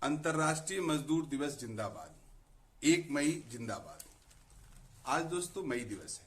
अंतर्राष्ट्रीय मजदूर दिवस जिंदाबाद। 1 मई जिंदाबाद। आज दोस्तों मई दिवस है,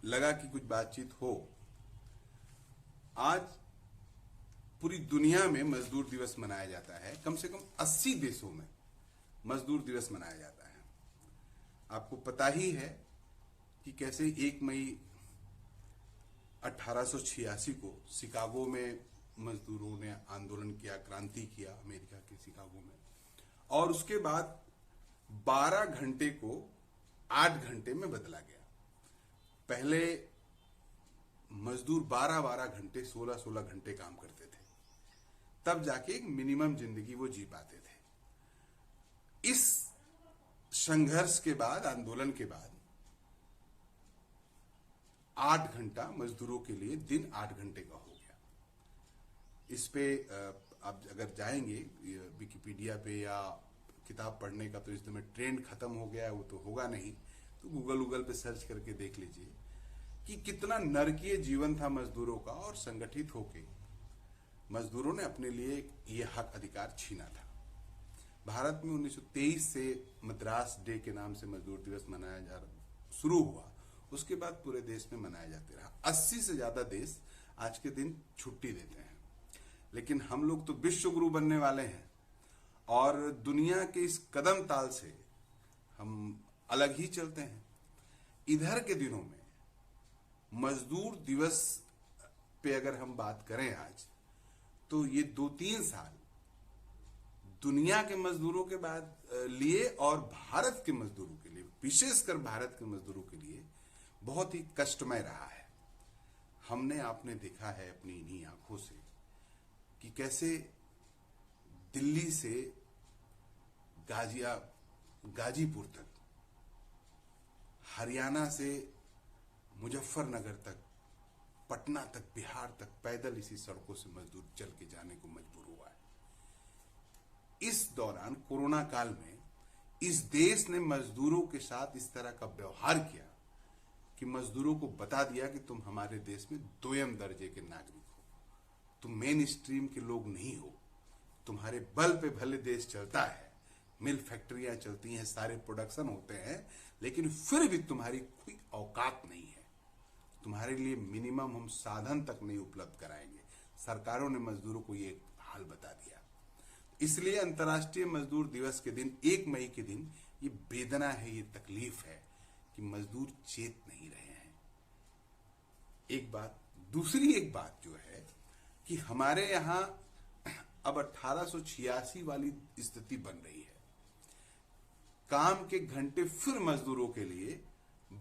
लगा कि कुछ बातचीत हो। आज पूरी दुनिया में मजदूर दिवस मनाया जाता है। कम से कम 80 देशों में मजदूर दिवस मनाया जाता है। आपको पता ही है कि कैसे 1 मई 1886 को शिकागो में मजदूरों ने आंदोलन किया, क्रांति किया अमेरिका के शिकागो में, और उसके बाद 12 घंटे को 8 घंटे में बदला गया। पहले मजदूर 12-12 घंटे 16-16 घंटे काम करते थे, तब जाके एक मिनिमम जिंदगी वो जी पाते थे। इस संघर्ष के बाद, आंदोलन के बाद 8 घंटा मजदूरों के लिए दिन 8 घंटे का हो गया। इस पे आप अगर जाएंगे विकिपीडिया पे या किताब पढ़ने का, तो इस समय ट्रेंड खत्म हो गया है, वो तो होगा नहीं, तो गूगल पे सर्च करके देख लीजिए कि कितना नरकीय जीवन था मजदूरों का, और संगठित होके मजदूरों ने अपने लिए ये हक अधिकार छीना था। भारत में 1923 से मद्रास डे के नाम से मजदूर दिवस मनाया शुरू हुआ। उसके बाद पूरे देश में मनाया जाते रहा। 80 से ज्यादा देश आज के दिन छुट्टी देते हैं, लेकिन हम लोग तो विश्व गुरु बनने वाले हैं, और दुनिया के इस कदम ताल से हम अलग ही चलते हैं। इधर के दिनों में मजदूर दिवस पे अगर हम बात करें आज, तो ये 2-3 साल दुनिया के मजदूरों के बाद लिए और भारत के मजदूरों के लिए, विशेषकर भारत के मजदूरों के लिए बहुत ही कष्टमय रहा है। आपने देखा है अपनी इन्हीं आंखों से कि कैसे दिल्ली से गाजीपुर तक, हरियाणा से मुजफ्फरनगर तक, पटना तक, बिहार तक पैदल इसी सड़कों से मजदूर चल के जाने को मजबूर हुआ है। इस दौरान कोरोना काल में इस देश ने मजदूरों के साथ इस तरह का व्यवहार किया कि मजदूरों को बता दिया कि तुम हमारे देश में दोयम दर्जे के नागरिक हो, तुम मेन स्ट्रीम के लोग नहीं हो, तुम्हारे बल पे भले देश चलता है, मिल फैक्ट्रियां चलती हैं, सारे प्रोडक्शन होते हैं, लेकिन फिर भी तुम्हारी कोई औकात नहीं है। तुम्हारे लिए मिनिमम हम साधन तक नहीं उपलब्ध कराएंगे। सरकारों ने मजदूरों को ये हाल बता दिया। इसलिए अंतर्राष्ट्रीय मजदूर दिवस के दिन, 1 मई के दिन, ये वेदना है, ये तकलीफ है कि मजदूर चेत नहीं रहे हैं। एक बात। दूसरी एक बात जो है कि हमारे यहां अब 1886 वाली स्थिति बन रही है। काम के घंटे फिर मजदूरों के लिए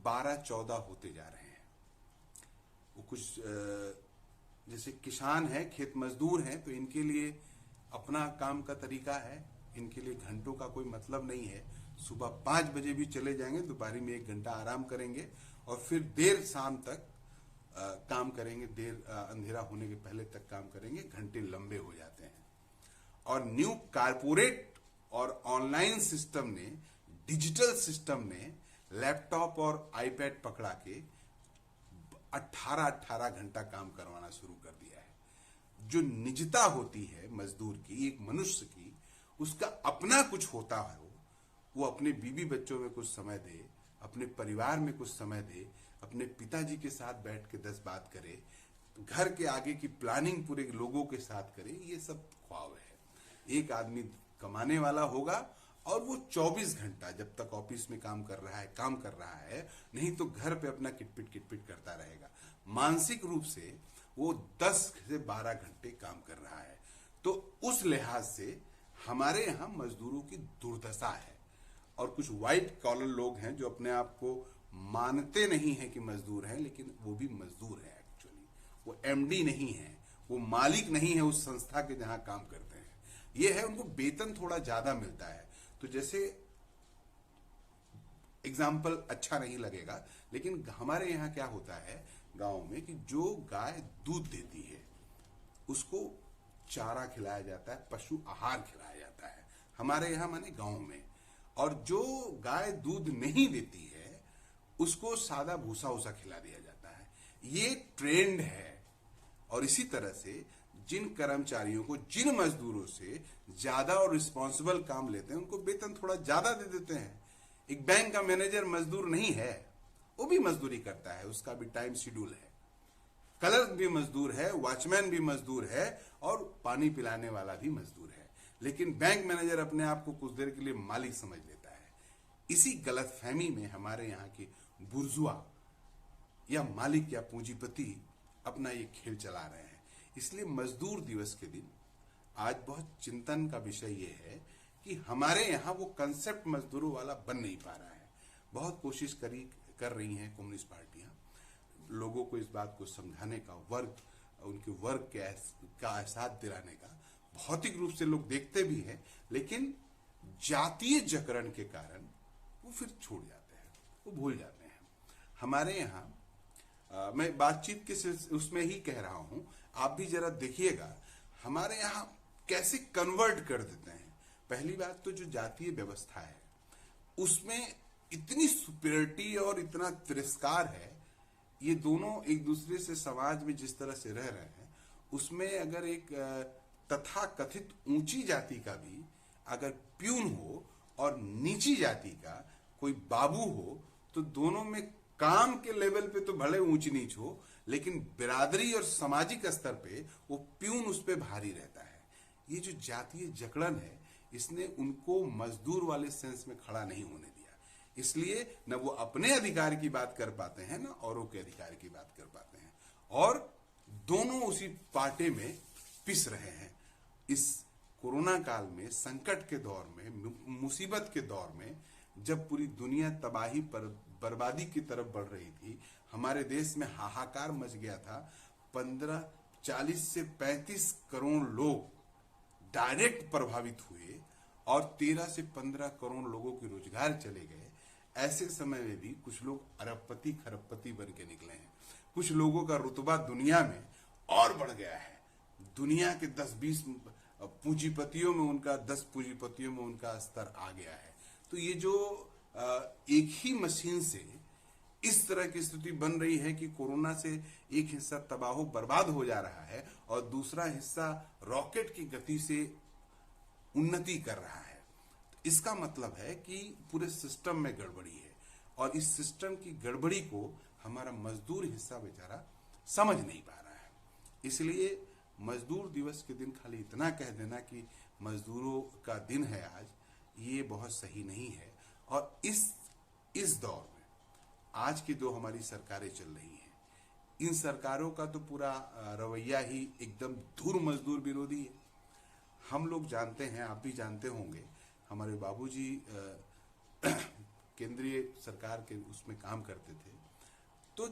12-14 होते जा रहे हैं। वो कुछ जैसे किसान हैं, खेत मजदूर हैं, तो इनके लिए अपना काम का तरीका है, इनके लिए घंटों का कोई मतलब नहीं है। सुबह 5 बजे भी चले जाएंगे, दोपहर में 1 घंटा आराम करेंगे, और फिर देर शाम तक काम करेंगे, देर अंधेरा होने के पहले तक काम करेंगे। घंटे लंबे हो जाते हैं। और न्यू कारपोरेट और ऑनलाइन सिस्टम ने, डिजिटल सिस्टम ने लैपटॉप और आईपैड पकड़ा के 18-18 घंटा काम करवाना शुरू कर दिया है। जो निजता होती है मजदूर की, एक मनुष्य की, उसका अपना कुछ होता है, वो अपने बीवी बच्चों में कुछ समय दे, अपने परिवार में कुछ समय दे, अपने पिताजी के साथ बैठ के 10 बात करे, घर के आगे की प्लानिंग पूरे लोगों के साथ करे। ये सब ख्वाब है। एक आदमी कमाने वाला होगा और वो 24 घंटा जब तक ऑफिस में काम कर रहा है, नहीं तो घर पे अपना किटपिट करता रहेगा। मानसिक रूप से वो 10 से 12 घंटे काम कर रहा है। तो उस लिहाज से हमारे यहां मजदूरों की दुर्दशा है। और कुछ व्हाइट कॉलर लोग हैं जो अपने आप को मानते नहीं है कि मजदूर हैं, लेकिन वो भी मजदूर है। एक्चुअली वो एमडी नहीं है, वो मालिक नहीं है उस संस्था के जहां काम करते हैं। ये है, उनको वेतन थोड़ा ज्यादा मिलता है। तो जैसे एग्जाम्पल अच्छा नहीं लगेगा, लेकिन हमारे यहाँ क्या होता है गांव में कि जो गाय दूध देती है उसको चारा खिलाया जाता है, पशु आहार खिलाया जाता है हमारे यहाँ, माने गांव में। और जो गाय दूध नहीं देती है उसको सादा भूसा उसा खिला दिया जाता है। ये ट्रेंड है। और इसी तरह से जिन कर्मचारियों को, जिन मजदूरों से ज्यादा और रिस्पॉन्सिबल काम लेते हैं उनको वेतन थोड़ा ज्यादा दे देते हैं। एक बैंक का मैनेजर मजदूर नहीं है, वो भी मजदूरी करता है, उसका भी टाइम शेड्यूल है। क्लर्क भी मजदूर है, वॉचमैन भी मजदूर है और पानी पिलाने वाला भी मजदूर है। लेकिन बैंक मैनेजर अपने आप को कुछ देर के लिए मालिक समझ लेता है। इसी गलतफहमी में हमारे यहाँ के बुर्जुआ या मालिक या पूंजीपति अपना ये खेल चला रहे हैं। इसलिए मजदूर दिवस के दिन आज बहुत चिंतन का विषय ये है कि हमारे यहाँ वो कंसेप्ट मजदूरों वाला बन नहीं पा रहा है। बहुत कोशिश कर रही हैं कम्युनिस्ट पार्टियां लोगों को इस बात को समझाने का, उनके वर्ग का एहसास दिलाने का। भौतिक रूप से लोग देखते भी हैं, लेकिन जातीय जकरण के कारण वो फिर छोड़ जाते हैं, वो भूल जाते हैं। हमारे यहाँ मैं बातचीत के उसमें ही कह रहा हूं, आप भी जरा देखिएगा हमारे यहाँ कैसे कन्वर्ट कर देते हैं। पहली बात तो जो जातीय व्यवस्था है उसमें इतनी सुपीरियरिटी और इतना तिरस्कार है। ये दोनों एक दूसरे से समाज में जिस तरह से रह रहे हैं, उसमें अगर एक तथा कथित ऊंची जाति का भी अगर प्यून हो और नीची जाति का कोई बाबू हो, तो दोनों में काम के लेवल पे तो भले ऊंच नीच हो, लेकिन बिरादरी और सामाजिक स्तर पे वो प्यून उस पे भारी रहता है। ये जो जातीय जकड़न है, इसने उनको मजदूर वाले सेंस में खड़ा नहीं होने दिया। इसलिए न वो अपने अधिकार की बात कर पाते हैं, न औरों के अधिकार की बात कर पाते हैं, और दोनों उसी पाटे में पिस रहे हैं। इस कोरोना काल में, संकट के दौर में, मुसीबत के दौर में, जब पूरी दुनिया तबाही पर बर्बादी की तरफ बढ़ रही थी, हमारे देश में हाहाकार मच गया था। 40 से 35 करोड़ लोग डायरेक्ट प्रभावित हुए और 13 से 15 करोड़ लोगों के रोजगार चले गए। ऐसे समय में भी कुछ लोग अरबपति खरबपति बन के निकले हैं। कुछ लोगों का रुतबा दुनिया में और बढ़ गया है। दुनिया के 10-20 पूंजीपतियों में उनका 10 पूंजीपतियों में उनका स्तर आ गया है। तो ये जो एक ही मशीन से इस तरह की स्थिति बन रही है कि कोरोना से एक हिस्सा तबाह बर्बाद हो जा रहा है और दूसरा हिस्सा रॉकेट की गति से उन्नति कर रहा है। इसका मतलब है कि पूरे सिस्टम में गड़बड़ी है, और इस सिस्टम की गड़बड़ी को हमारा मजदूर हिस्सा बेचारा समझ नहीं पा रहा है। इसलिए मजदूर दिवस के दिन खाली इतना कह देना कि मजदूरों का दिन है आज, ये बहुत सही नहीं है। और इस दौर में आज की जो हमारी सरकारें चल रही हैं, इन सरकारों का तो पूरा रवैया ही एकदम धुर मजदूर विरोधी है। हम लोग जानते हैं, आप भी जानते होंगे, हमारे बाबूजी केंद्रीय सरकार के उसमें काम करते थे। तो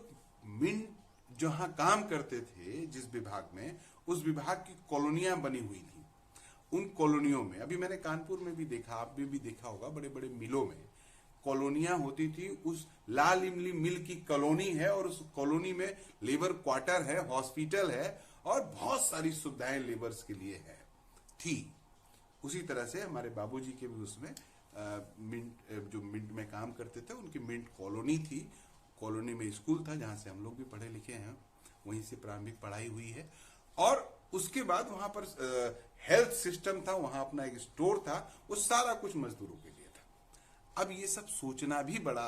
मिंट जहां काम करते थे, जिस विभाग में, उस विभाग की कॉलोनियां बनी हुई थी। उन कॉलोनियों में, अभी मैंने कानपुर में भी देखा, आप भी देखा होगा, बड़े बड़े मिलों में कॉलोनियां होती थी। उस लाल इमली मिल की कॉलोनी है और उस कॉलोनी में लेबर क्वार्टर है, हॉस्पिटल है और बहुत सारी सुविधाएं लेबर्स के लिए है थी। उसी तरह से हमारे बाबूजी के भी उसमें मिंट में काम करते थे, उनकी मिंट कॉलोनी थी। कॉलोनी में स्कूल था जहां से हम लोग भी पढ़े लिखे हैं, वहीं से प्रारंभिक पढ़ाई हुई है। और उसके बाद वहां पर हेल्थ सिस्टम था, वहां अपना एक स्टोर था, वो सारा कुछ मजदूरों के लिए था। अब ये सब सोचना भी बड़ा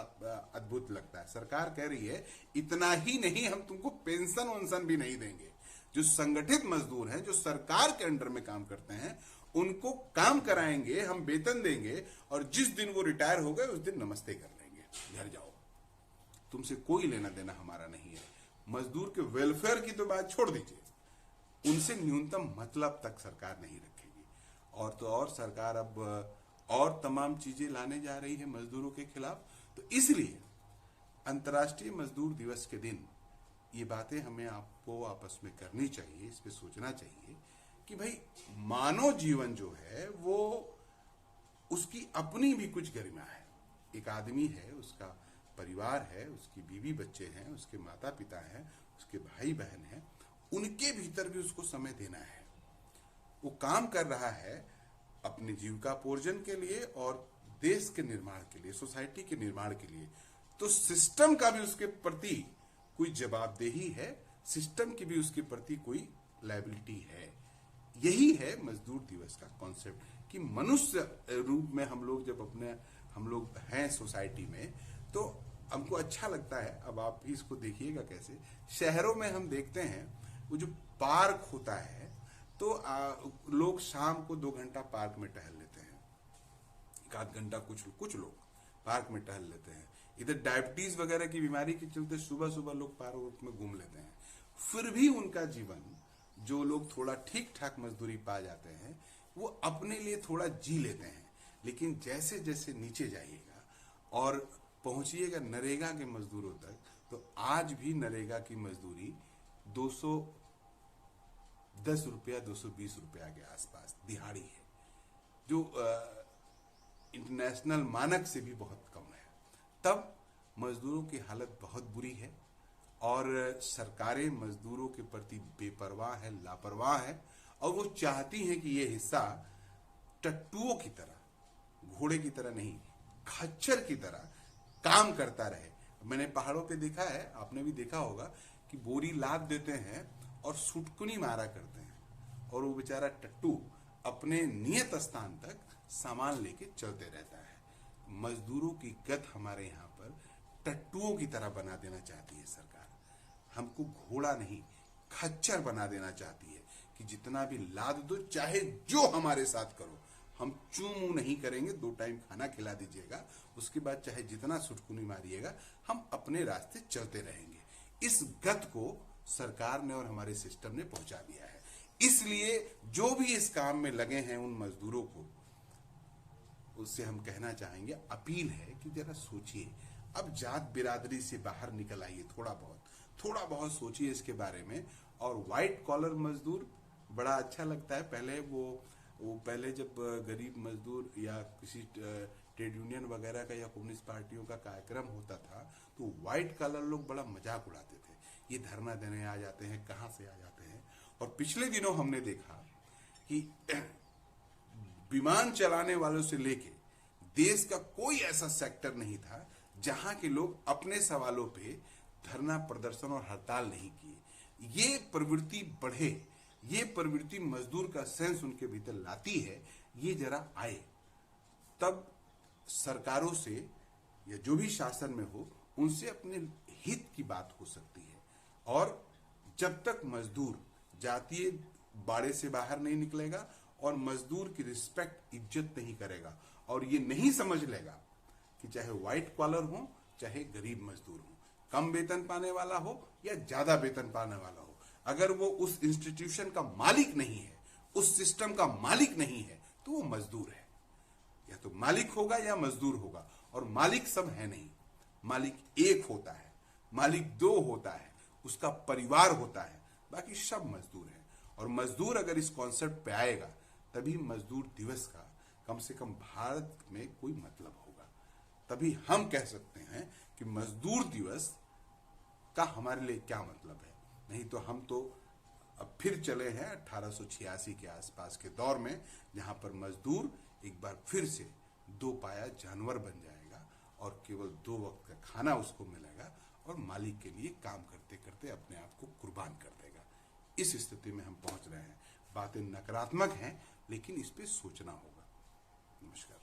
अद्भुत लगता है। सरकार कह रही है इतना ही नहीं, हम तुमको पेंशन वेंशन भी नहीं देंगे। जो संगठित मजदूर हैं, जो सरकार के अंडर में काम करते हैं, उनको काम कराएंगे, हम वेतन देंगे, और जिस दिन वो रिटायर हो गए उस दिन नमस्ते कर लेंगे, घर जाओ, तुमसे कोई लेना देना हमारा नहीं है। मजदूर के वेलफेयर की तो बात छोड़ दीजिए, उनसे न्यूनतम मतलब तक सरकार नहीं रखेगी। और तो और सरकार अब और तमाम चीजें लाने जा रही है मजदूरों के खिलाफ। तो इसलिए अंतर्राष्ट्रीय मजदूर दिवस के दिन ये बातें हमें आपको आपस में करनी चाहिए, इस पे सोचना चाहिए कि भाई मानव जीवन जो है वो उसकी अपनी भी कुछ गरिमा है। एक आदमी है, उसका परिवार है, उसकी बीवी बच्चे हैं, उसके माता पिता हैं, उसके भाई बहन हैं, उनके भीतर भी उसको समय देना है। वो काम कर रहा है अपने जीविकापोर्जन के लिए और देश के निर्माण के लिए, सोसाइटी के निर्माण के लिए। तो सिस्टम का भी उसके प्रति कोई जवाबदेही है, सिस्टम की भी उसके प्रति कोई लायबिलिटी है। यही है मजदूर दिवस का कॉन्सेप्ट कि मनुष्य रूप में हम लोग हैं सोसाइटी में, तो हमको अच्छा लगता है। अब आप भी इसको देखिएगा कैसे शहरों में हम देखते हैं वो जो पार्क होता है, तो लोग शाम को 2 घंटा पार्क में टहल लेते हैं, 1 घंटा कुछ लोग पार्क में टहल लेते हैं। इधर डायबिटीज वगैरह की बीमारी के चलते सुबह सुबह लोग पार्क में घूम लेते हैं। फिर भी उनका जीवन, जो लोग थोड़ा ठीक ठाक मजदूरी पा जाते हैं, वो अपने लिए थोड़ा जी लेते हैं। लेकिन जैसे जैसे नीचे जाइएगा और पहुंचिएगा नरेगा के मजदूरों तक, तो आज भी नरेगा की मजदूरी 210 रुपया 220 रुपया के आसपास दिहाड़ी है, जो इंटरनेशनल मानक से भी बहुत कम है। तब मजदूरों की हालत बहुत बुरी है और सरकारें मजदूरों के प्रति बेपरवाह है, लापरवाह है, और वो चाहती हैं कि ये हिस्सा टट्टुओं की तरह, घोड़े की तरह नहीं, खच्चर की तरह काम करता रहे। मैंने पहाड़ों पे देखा है, आपने भी देखा होगा कि बोरी लाद देते हैं और सुटकुनी मारा करते हैं, और वो बेचारा टट्टू अपने नियत स्थान तक सामान लेके चलते रहता है। मजदूरों की गत हमारे यहाँ पर टट्टुओं की तरह बना देना चाहती है सरकार। हमको घोड़ा नहीं, खच्चर बना देना चाहती है कि जितना भी लाद दो, चाहे जो हमारे साथ करो, हम चू मुंह नहीं करेंगे। 2 टाइम खाना खिला दीजिएगा, उसके बाद चाहे जितना सुटकुनी मारिएगा, हम अपने रास्ते चलते रहेंगे। इस गत को सरकार ने और हमारे सिस्टम ने पहुंचा दिया है। इसलिए जो भी इस काम में लगे हैं उन मजदूरों को, उससे हम कहना चाहेंगे, अपील है कि जरा सोचिए। अब जात बिरादरी से बाहर निकल आइए, थोड़ा बहुत सोचिए इसके बारे में। और व्हाइट कॉलर मजदूर बड़ा अच्छा लगता है। पहले जब गरीब मजदूर या किसी ट्रेड यूनियन वगैरह का या कम्युनिस्ट पार्टियों का कार्यक्रम होता था, तो व्हाइट कॉलर लोग बड़ा मजाक उड़ाते थे, ये धरना देने आ जाते हैं, कहां से आ जाते हैं। और पिछले दिनों हमने देखा कि विमान चलाने वालों से लेके देश का कोई ऐसा सेक्टर नहीं था जहां के लोग अपने सवालों पे धरना प्रदर्शन और हड़ताल नहीं किए। ये प्रवृत्ति बढ़े, ये प्रवृत्ति मजदूर का सेंस उनके भीतर लाती है, ये जरा आए, तब सरकारों से या जो भी शासन में हो उनसे अपने हित की बात हो सकती है। और जब तक मजदूर जातीय बाड़े से बाहर नहीं निकलेगा और मजदूर की रिस्पेक्ट, इज्जत नहीं करेगा और ये नहीं समझ लेगा कि चाहे व्हाइट कॉलर हो चाहे गरीब मजदूर हो, कम वेतन पाने वाला हो या ज्यादा वेतन पाने वाला हो, अगर वो उस इंस्टीट्यूशन का मालिक नहीं है, उस सिस्टम का मालिक नहीं है, तो वो मजदूर है। या तो मालिक होगा या मजदूर होगा, और मालिक सब है नहीं। मालिक एक होता है, मालिक 2 होता है, उसका परिवार होता है, बाकी सब मजदूर है। और मजदूर अगर इस कॉन्सेप्ट पे आएगा, तभी मजदूर दिवस का कम से कम भारत में कोई मतलब होगा। तभी हम कह सकते हैं कि मजदूर दिवस का हमारे लिए क्या मतलब है। नहीं तो हम तो अब फिर चले हैं 1886 के आसपास के दौर में, जहां पर मजदूर एक बार फिर से 2 पाया जानवर बन जाएगा और केवल 2 वक्त का खाना उसको मिलेगा और मालिक के लिए काम करते करते अपने आप को कुर्बान कर देगा। इस स्थिति में हम पहुंच रहे हैं। बातें नकारात्मक हैं, लेकिन इस पे सोचना होगा। नमस्कार।